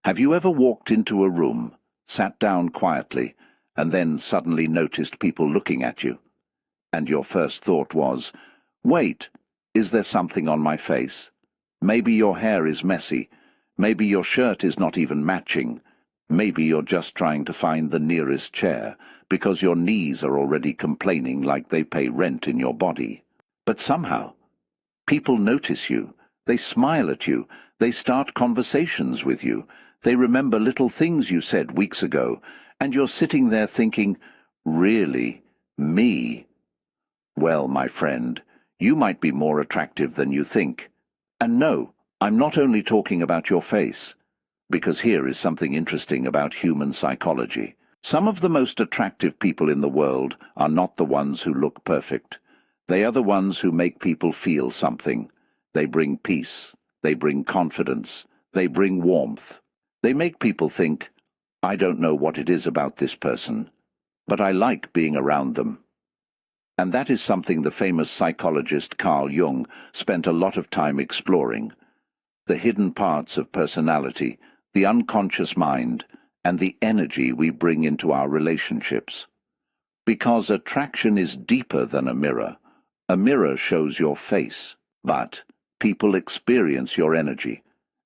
Have you ever walked into a room, sat down quietly, and then suddenly noticed people looking at you? And your first thought was, wait, is there something on my face? Maybe your hair is messy. Maybe your shirt is not even matching. Maybe you're just trying to find the nearest chair because your knees are already complaining like they pay rent in your body. But somehow, people notice you. They smile at you. They start conversations with you. They remember little things you said weeks ago, and you're sitting there thinking, really, me? Well, my friend, you might be more attractive than you think. And no, I'm not only talking about your face, because here is something interesting about human psychology. Some of the most attractive people in the world are not the ones who look perfect. They are the ones who make people feel something. They bring peace. They bring confidence. They bring warmth. They make people think, I don't know what it is about this person, but I like being around them. And that is something the famous psychologist Carl Jung spent a lot of time exploring. The hidden parts of personality, the unconscious mind, and the energy we bring into our relationships. Because attraction is deeper than a mirror. A mirror shows your face, but people experience your energy.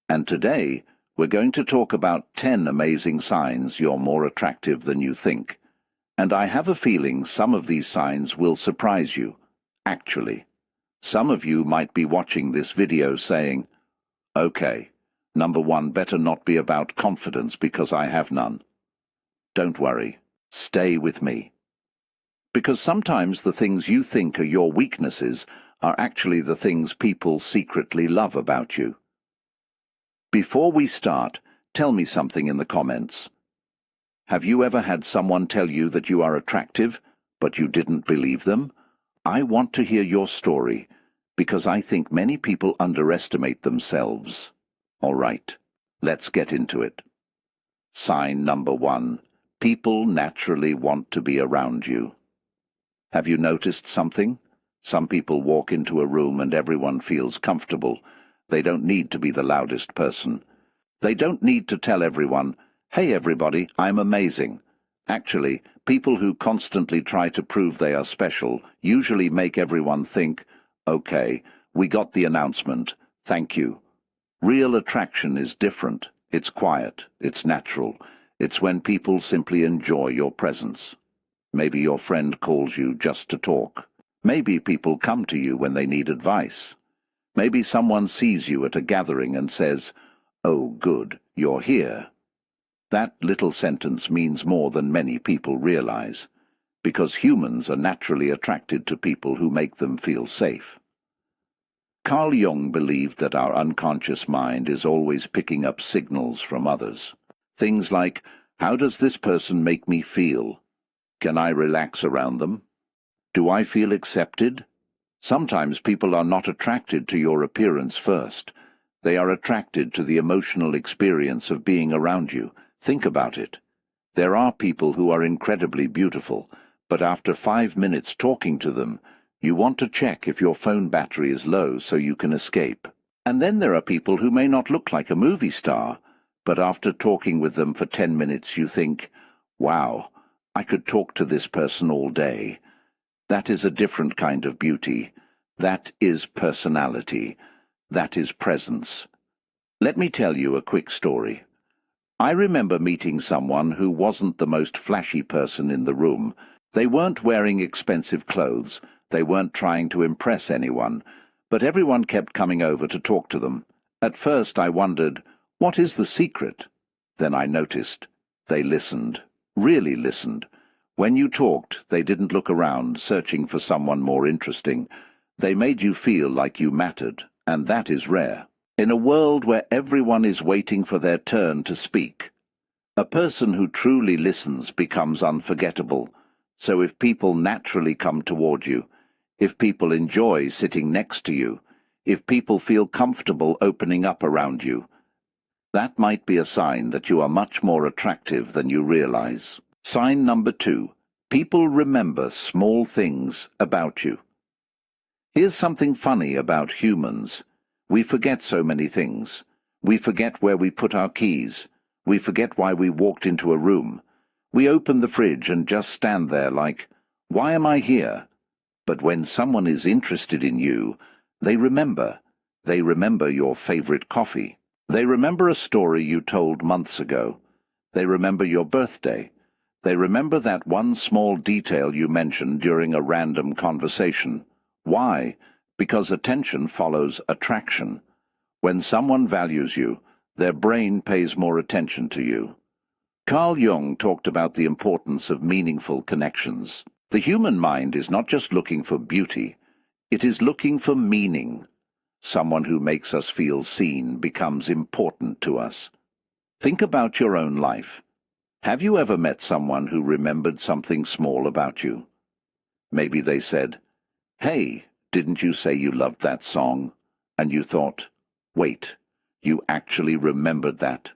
And today, we're going to talk about 10 amazing signs you're more attractive than you think. And I have a feeling some of these signs will surprise you. Actually, some of you might be watching this video saying, okay, number 1 better not be about confidence because I have none. Don't worry, stay with me. Because sometimes the things you think are your weaknesses are actually the things people secretly love about you. Before we start, tell me something in the comments. Have you ever had someone tell you that you are attractive, but you didn't believe them? I want to hear your story, because I think many people underestimate themselves. All right, let's get into it. Sign number 1. People naturally want to be around you. Have you noticed something? Some people walk into a room and everyone feels comfortable. They don't need to be the loudest person. They don't need to tell everyone, hey everybody, I'm amazing. Actually, people who constantly try to prove they are special usually make everyone think, okay, we got the announcement, thank you. Real attraction is different. It's quiet. It's natural. It's when people simply enjoy your presence. Maybe your friend calls you just to talk. Maybe people come to you when they need advice. Maybe someone sees you at a gathering and says, oh good, you're here. That little sentence means more than many people realize, because humans are naturally attracted to people who make them feel safe. Carl Jung believed that our unconscious mind is always picking up signals from others. Things like, how does this person make me feel? Can I relax around them? Do I feel accepted? Sometimes people are not attracted to your appearance first. They are attracted to the emotional experience of being around you. Think about it. There are people who are incredibly beautiful, but after 5 minutes talking to them, you want to check if your phone battery is low so you can escape. And then there are people who may not look like a movie star, but after talking with them for 10 minutes you think, wow, I could talk to this person all day. That is a different kind of beauty. That is personality. That is presence. Let me tell you a quick story. I remember meeting someone who wasn't the most flashy person in the room. They weren't wearing expensive clothes. They weren't trying to impress anyone. But everyone kept coming over to talk to them. At first I wondered, what is the secret? Then I noticed. They listened. Really listened. When you talked, they didn't look around, searching for someone more interesting. They made you feel like you mattered, and that is rare. In a world where everyone is waiting for their turn to speak, a person who truly listens becomes unforgettable. So if people naturally come toward you, if people enjoy sitting next to you, if people feel comfortable opening up around you, that might be a sign that you are much more attractive than you realize. Sign number 2. People remember small things about you. Here's something funny about humans. We forget so many things. We forget where we put our keys. We forget why we walked into a room. We open the fridge and just stand there like, why am I here? But when someone is interested in you, they remember. They remember your favorite coffee. They remember a story you told months ago. They remember your birthday. They remember that one small detail you mentioned during a random conversation. Why? Because attention follows attraction. When someone values you, their brain pays more attention to you. Carl Jung talked about the importance of meaningful connections. The human mind is not just looking for beauty, it is looking for meaning. Someone who makes us feel seen becomes important to us. Think about your own life. Have you ever met someone who remembered something small about you? Maybe they said, "Hey, didn't you say you loved that song?" And you thought, wait, you actually remembered that?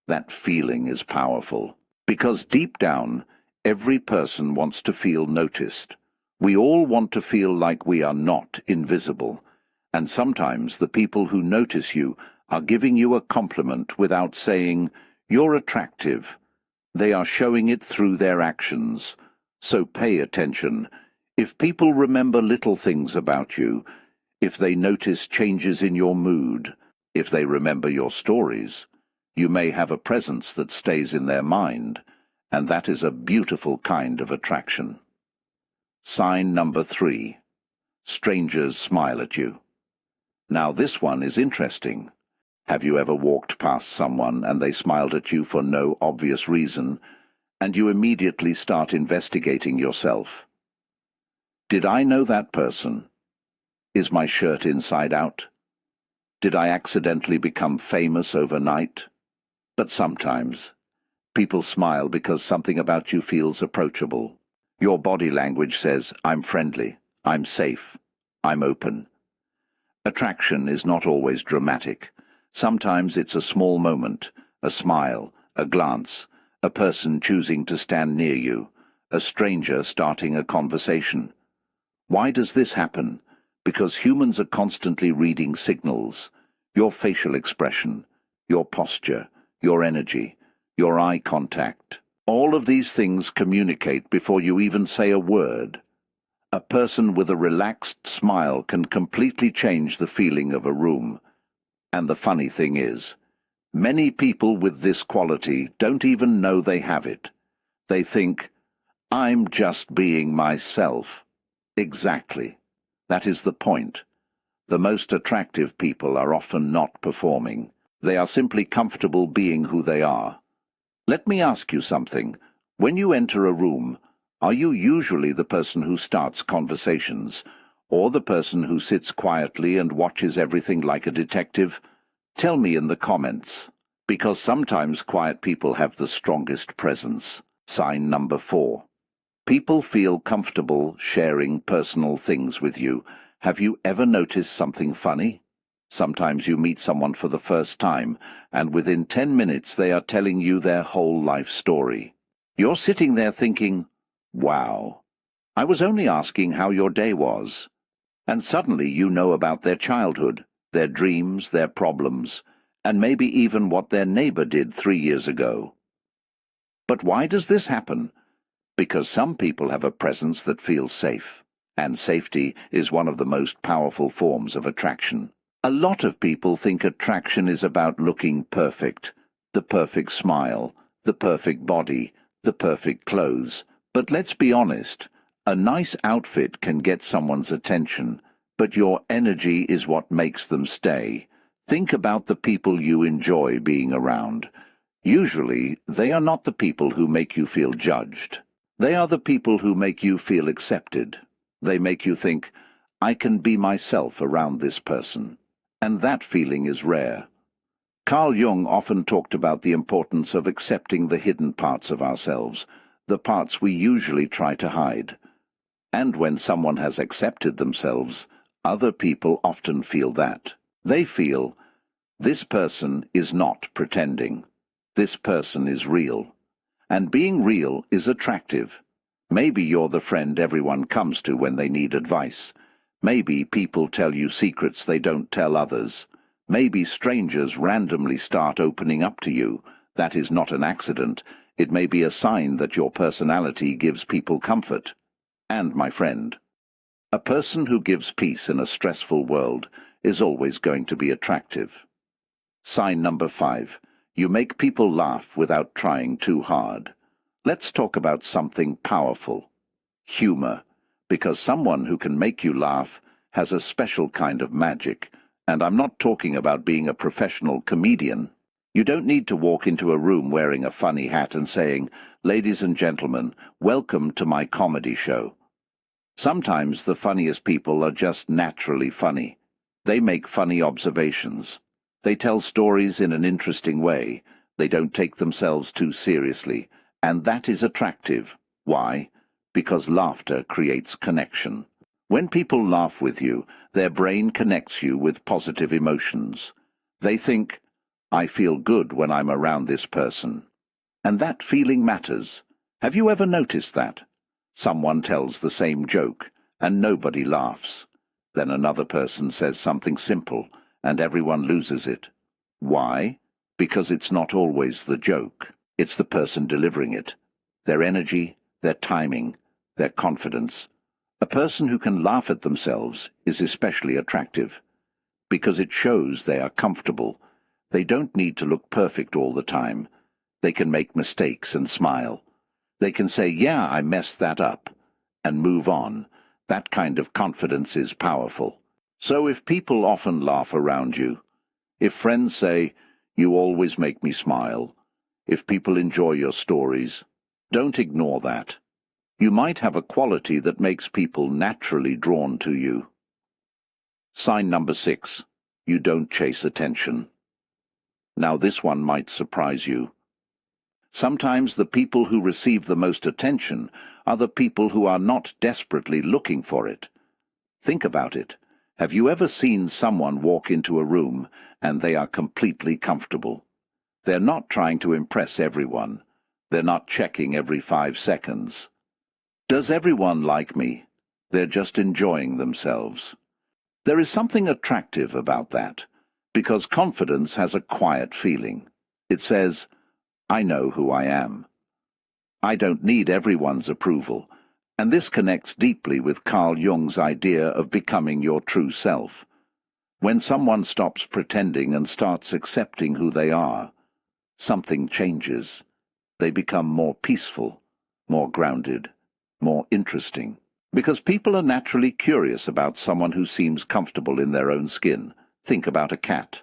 That feeling is powerful. Because deep down, every person wants to feel noticed. We all want to feel like we are not invisible. And sometimes the people who notice you are giving you a compliment without saying, "You're attractive." They are showing it through their actions. So pay attention. If people remember little things about you, if they notice changes in your mood, if they remember your stories, you may have a presence that stays in their mind, and that is a beautiful kind of attraction. Sign number 3. Strangers smile at you. Now this one is interesting. Have you ever walked past someone and they smiled at you for no obvious reason, and you immediately start investigating yourself? Did I know that person? Is my shirt inside out? Did I accidentally become famous overnight? But sometimes, people smile because something about you feels approachable. Your body language says, "I'm friendly, I'm safe, I'm open." Attraction is not always dramatic. Sometimes it's a small moment, a smile, a glance, a person choosing to stand near you, a stranger starting a conversation. Why does this happen? Because humans are constantly reading signals. Your facial expression, your posture, your energy, your eye contact. All of these things communicate before you even say a word. A person with a relaxed smile can completely change the feeling of a room. And the funny thing is, many people with this quality don't even know they have it. They think, "I'm just being myself." Exactly. That is the point. The most attractive people are often not performing. They are simply comfortable being who they are. Let me ask you something. When you enter a room, are you usually the person who starts conversations, or the person who sits quietly and watches everything like a detective? Tell me in the comments, because sometimes quiet people have the strongest presence. Sign number 4. People feel comfortable sharing personal things with you. Have you ever noticed something funny? Sometimes you meet someone for the first time, and within 10 minutes they are telling you their whole life story. You're sitting there thinking, "Wow, I was only asking how your day was." And suddenly you know about their childhood, their dreams, their problems, and maybe even what their neighbor did 3 years ago. But why does this happen? Because some people have a presence that feels safe, and safety is one of the most powerful forms of attraction. A lot of people think attraction is about looking perfect, the perfect smile, the perfect body, the perfect clothes. But let's be honest, a nice outfit can get someone's attention, but your energy is what makes them stay. Think about the people you enjoy being around. Usually, they are not the people who make you feel judged. They are the people who make you feel accepted. They make you think, "I can be myself around this person." And that feeling is rare. Carl Jung often talked about the importance of accepting the hidden parts of ourselves, the parts we usually try to hide. And when someone has accepted themselves, other people often feel that. They feel, "This person is not pretending. This person is real." And being real is attractive. Maybe you're the friend everyone comes to when they need advice. Maybe people tell you secrets they don't tell others. Maybe strangers randomly start opening up to you. That is not an accident. It may be a sign that your personality gives people comfort. And, my friend, a person who gives peace in a stressful world is always going to be attractive. Sign number 5. You make people laugh without trying too hard. Let's talk about something powerful. Humor. Because someone who can make you laugh has a special kind of magic. And I'm not talking about being a professional comedian. You don't need to walk into a room wearing a funny hat and saying, "Ladies and gentlemen, welcome to my comedy show." Sometimes the funniest people are just naturally funny. They make funny observations. They tell stories in an interesting way. They don't take themselves too seriously. And that is attractive. Why? Because laughter creates connection. When people laugh with you, their brain connects you with positive emotions. They think, "I feel good when I'm around this person." And that feeling matters. Have you ever noticed that? Someone tells the same joke, and nobody laughs. Then another person says something simple, and everyone loses it. Why? Because it's not always the joke. It's the person delivering it. Their energy, their timing, their confidence. A person who can laugh at themselves is especially attractive, because it shows they are comfortable. They don't need to look perfect all the time. They can make mistakes and smile. They can say, "Yeah, I messed that up," and move on. That kind of confidence is powerful. So if people often laugh around you, if friends say, "You always make me smile," if people enjoy your stories, don't ignore that. You might have a quality that makes people naturally drawn to you. Sign number 6. You don't chase attention. Now this one might surprise you. Sometimes the people who receive the most attention are the people who are not desperately looking for it. Think about it. Have you ever seen someone walk into a room and they are completely comfortable? They're not trying to impress everyone. They're not checking every 5 seconds. Does everyone like me? They're just enjoying themselves. There is something attractive about that, because confidence has a quiet feeling. It says, "I know who I am. I don't need everyone's approval." And this connects deeply with Carl Jung's idea of becoming your true self. When someone stops pretending and starts accepting who they are, something changes. They become more peaceful, more grounded, more interesting. Because people are naturally curious about someone who seems comfortable in their own skin. Think about a cat.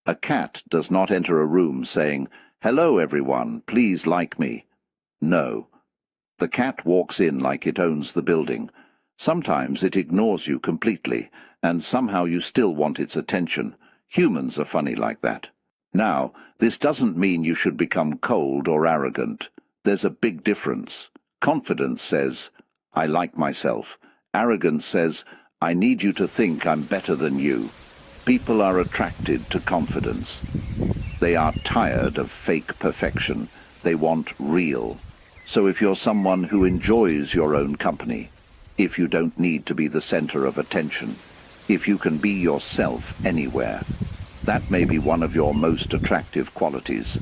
A cat does not enter a room saying, "Hello everyone, please like me." No. The cat walks in like it owns the building. Sometimes it ignores you completely, and somehow you still want its attention. Humans are funny like that. Now, this doesn't mean you should become cold or arrogant. There's a big difference. Confidence says, "I like myself." Arrogance says, "I need you to think I'm better than you." People are attracted to confidence. They are tired of fake perfection. They want real. So if you're someone who enjoys your own company, if you don't need to be the center of attention, if you can be yourself anywhere, that may be one of your most attractive qualities.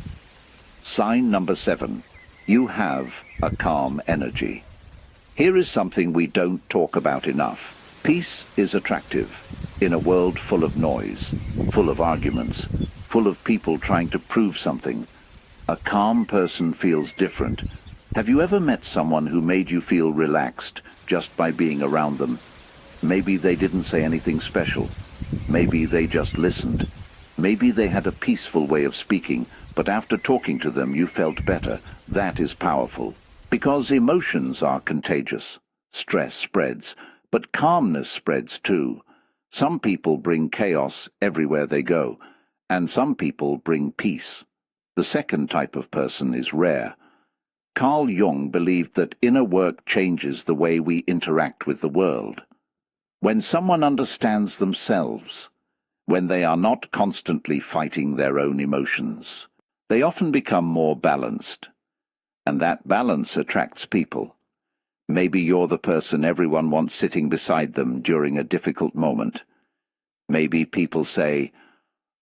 Sign number 7. You have a calm energy. Here is something we don't talk about enough. Peace is attractive. In a world full of noise, full of arguments, full of people trying to prove something, a calm person feels different. Have you ever met someone who made you feel relaxed just by being around them? Maybe they didn't say anything special. Maybe they just listened. Maybe they had a peaceful way of speaking, but after talking to them you felt better. That is powerful. Because emotions are contagious. Stress spreads, but calmness spreads too. Some people bring chaos everywhere they go, and some people bring peace. The second type of person is rare. Carl Jung believed that inner work changes the way we interact with the world. When someone understands themselves, when they are not constantly fighting their own emotions, they often become more balanced. And that balance attracts people. Maybe you're the person everyone wants sitting beside them during a difficult moment. Maybe people say,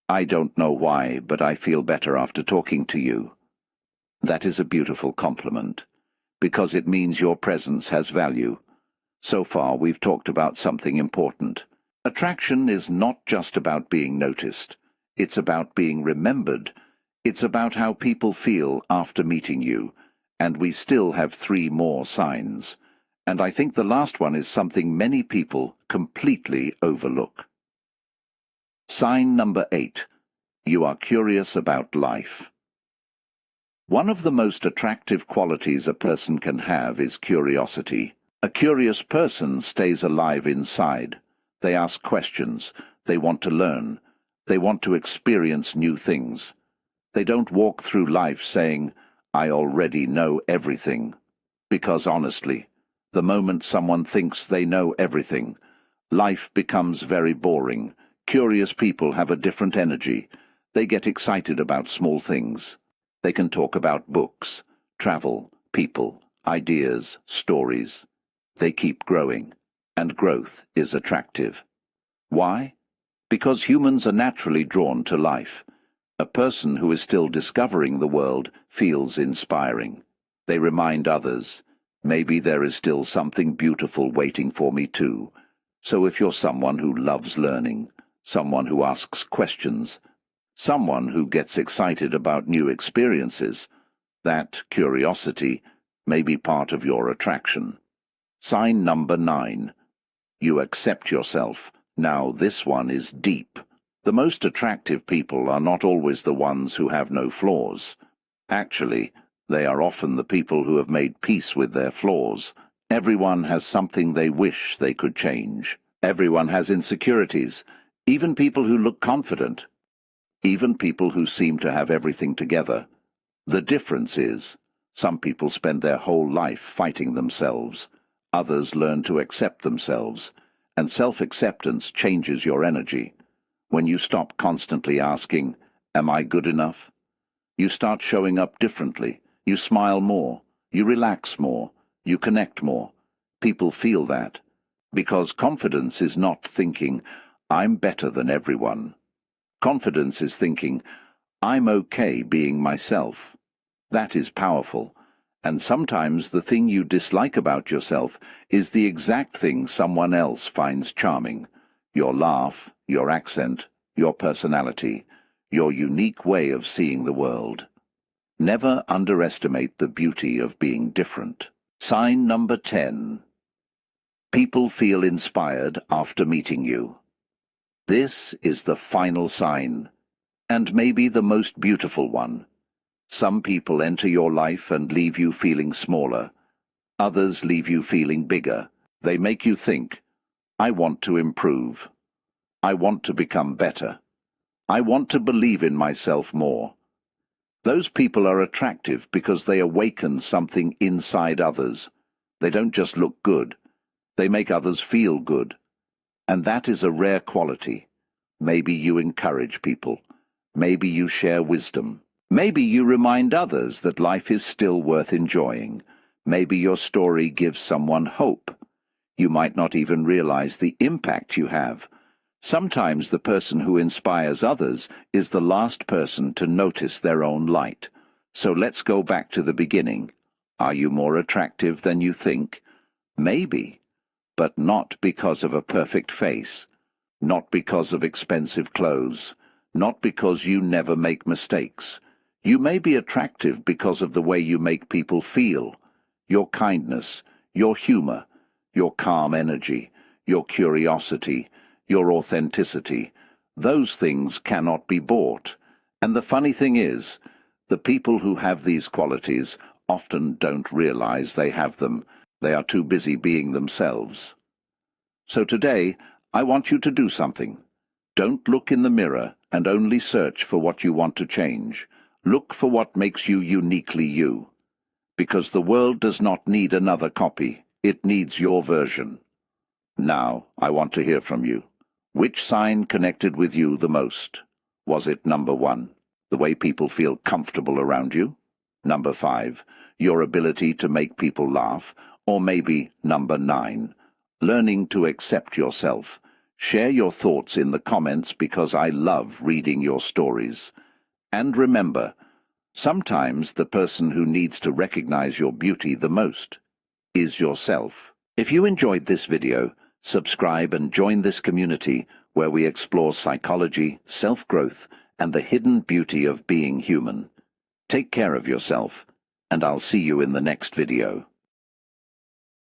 "I don't know why, but I feel better after talking to you." That is a beautiful compliment, because it means your presence has value. So far, we've talked about something important. Attraction is not just about being noticed. It's about being remembered. It's about how people feel after meeting you. And we still have 3 more signs. And I think the last one is something many people completely overlook. Sign number 8. You are curious about life. One of the most attractive qualities a person can have is curiosity. A curious person stays alive inside. They ask questions. They want to learn. They want to experience new things. They don't walk through life saying, "I already know everything." Because honestly, the moment someone thinks they know everything, life becomes very boring. Curious people have a different energy. They get excited about small things. They can talk about books, travel, people, ideas, stories. They keep growing, and growth is attractive. Why? Because humans are naturally drawn to life. A person who is still discovering the world feels inspiring. They remind others, maybe there is still something beautiful waiting for me too. So if you're someone who loves learning, someone who asks questions, someone who gets excited about new experiences, that curiosity may be part of your attraction. Sign number 9. You accept yourself. Now this one is deep. The most attractive people are not always the ones who have no flaws. Actually, they are often the people who have made peace with their flaws. Everyone has something they wish they could change. Everyone has insecurities, even people who look confident, even people who seem to have everything together. The difference is, some people spend their whole life fighting themselves. Others learn to accept themselves, and self-acceptance changes your energy. When you stop constantly asking, "Am I good enough?" you start showing up differently. You smile more, you relax more, you connect more. People feel that. Because confidence is not thinking, "I'm better than everyone." Confidence is thinking, "I'm okay being myself." That is powerful. And sometimes the thing you dislike about yourself is the exact thing someone else finds charming. Your laugh, your accent, your personality, your unique way of seeing the world. Never underestimate the beauty of being different. Sign number 10. People feel inspired after meeting you. This is the final sign, and maybe the most beautiful one. Some people enter your life and leave you feeling smaller. Others leave you feeling bigger. They make you think, "I want to improve. I want to become better. I want to believe in myself more." Those people are attractive because they awaken something inside others. They don't just look good. They make others feel good. And that is a rare quality. Maybe you encourage people. Maybe you share wisdom. Maybe you remind others that life is still worth enjoying. Maybe your story gives someone hope. You might not even realize the impact you have. Sometimes the person who inspires others is the last person to notice their own light. So let's go back to the beginning. Are you more attractive than you think? Maybe, but not because of a perfect face, not because of expensive clothes, not because you never make mistakes. You may be attractive because of the way you make people feel, your kindness, your humor, your calm energy, your curiosity, your authenticity. Those things cannot be bought. And the funny thing is, the people who have these qualities often don't realize they have them. They are too busy being themselves. So today, I want you to do something. Don't look in the mirror and only search for what you want to change. Look for what makes you uniquely you. Because the world does not need another copy. It needs your version. Now, I want to hear from you. Which sign connected with you the most? Was it number 1, the way people feel comfortable around you? Number 5, your ability to make people laugh? Or maybe number 9, learning to accept yourself? Share your thoughts in the comments because I love reading your stories. And remember, Sometimes the person who needs to recognize your beauty the most is yourself. If you enjoyed this video, subscribe and join this community where we explore psychology, self-growth, and the hidden beauty of being human. Take care of yourself, and I'll see you in the next video.